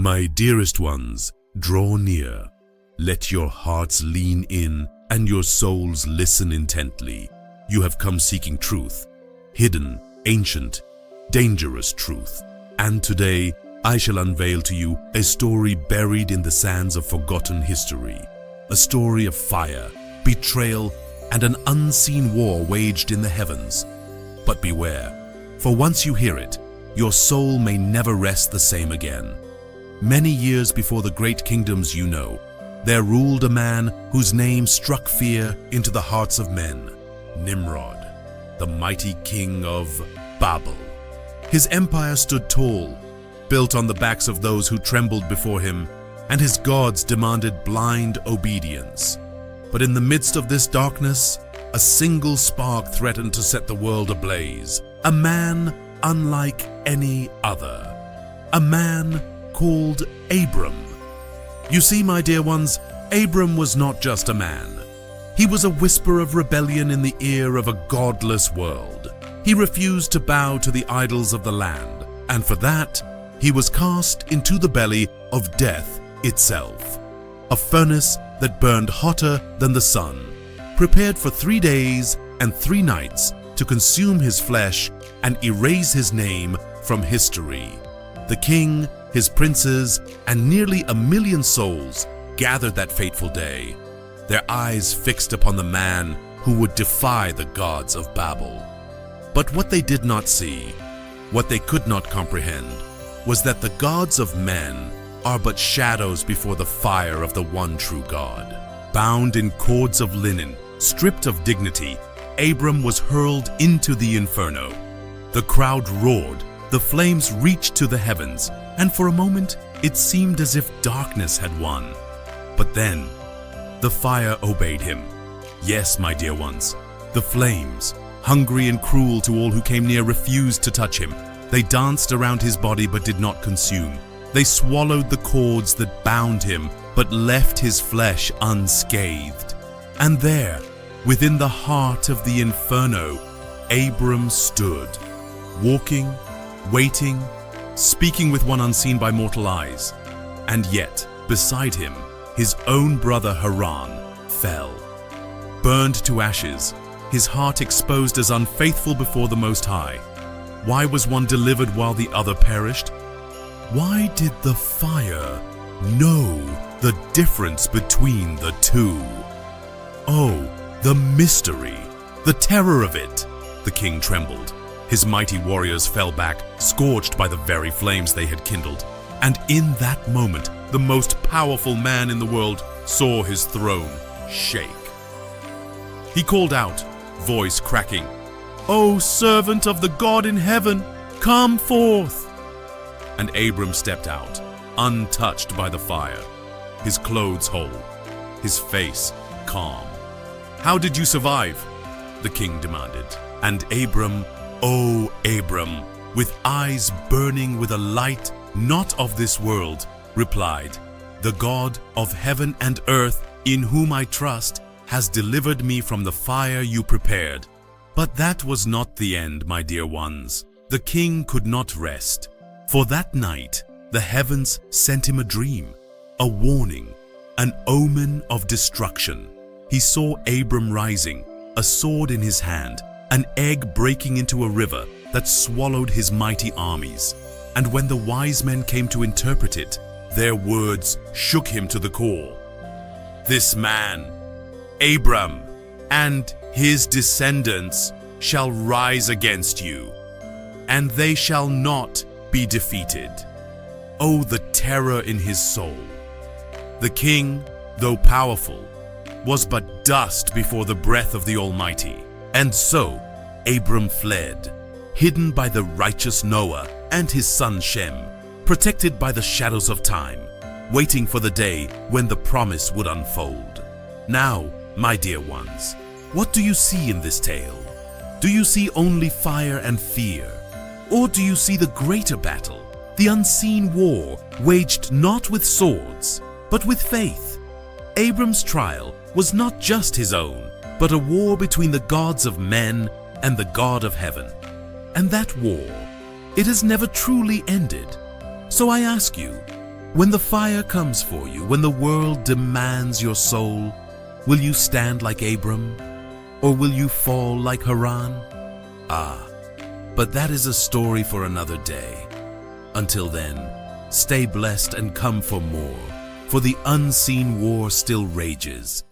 My dearest ones, draw near. Let your hearts lean in and your souls listen intently. You have come seeking truth, hidden, ancient, dangerous truth. And today, I shall unveil to you a story buried in the sands of forgotten history. A story of fire, betrayal, and an unseen war waged in the heavens. But beware, for once you hear it, your soul may never rest the same again. Many years before the great kingdoms you know, there ruled a man whose name struck fear into the hearts of men. Nimrod, the mighty king of Babel. His empire stood tall, built on the backs of those who trembled before him, and his gods demanded blind obedience. But in the midst of this darkness, a single spark threatened to set the world ablaze. A man unlike any other. A man called Abram. You see, my dear ones, Abram was not just a man. He was a whisper of rebellion in the ear of a godless world. He refused to bow to the idols of the land, and for that, he was cast into the belly of death itself. A furnace that burned hotter than the sun, prepared for 3 days and 3 nights to consume his flesh and erase his name from history. The king, his princes, and nearly 1 million souls gathered that fateful day, their eyes fixed upon the man who would defy the gods of Babel. But what they did not see, what they could not comprehend, was that the gods of men are but shadows before the fire of the one true God. Bound in cords of linen, stripped of dignity, Abram was hurled into the inferno. The crowd roared, the flames reached to the heavens, and for a moment it seemed as if darkness had won. But then, the fire obeyed him. Yes, my dear ones, the flames, hungry and cruel to all who came near, refused to touch him. They danced around his body but did not consume. They swallowed the cords that bound him but left his flesh unscathed. And there, within the heart of the inferno, Abram stood, walking, waiting, speaking with one unseen by mortal eyes. And yet, beside him, his own brother Haran fell, burned to ashes, his heart exposed as unfaithful before the Most High. Why was one delivered while the other perished? Why did the fire know the difference between the two? Oh, the mystery, the terror of it! The king trembled. His mighty warriors fell back, scorched by the very flames they had kindled. And in that moment, the most powerful man in the world saw his throne shake. He called out, voice cracking, "O servant of the God in heaven, come forth!" And Abram stepped out, untouched by the fire, his clothes whole, his face calm. "How did you survive?" the king demanded. And Abram, oh Abram, with eyes burning with a light not of this world, replied, "The God of heaven and earth, in whom I trust, has delivered me from the fire you prepared." But that was not the end, my dear ones. The king could not rest. For that night, the heavens sent him a dream, a warning, an omen of destruction. He saw Abram rising, a sword in his hand, an egg breaking into a river that swallowed his mighty armies. And when the wise men came to interpret it, their words shook him to the core. "This man, Abram, and his descendants shall rise against you, and they shall not be defeated." Oh, the terror in his soul! The king, though powerful, was but dust before the breath of the Almighty. And so Abram fled, hidden by the righteous Noah and his son Shem, protected by the shadows of time, waiting for the day when the promise would unfold. Now, my dear ones, what do you see in this tale? Do you see only fire and fear? Or do you see the greater battle, the unseen war waged not with swords, but with faith? Abram's trial was not just his own, but a war between the gods of men and the God of heaven. And that war, it has never truly ended. So I ask you, When the fire comes for you, when the world demands your soul, will you stand like Abram, or will you fall like Haran? But that is a story for another day. Until then, stay blessed and come for more, for the unseen war still rages.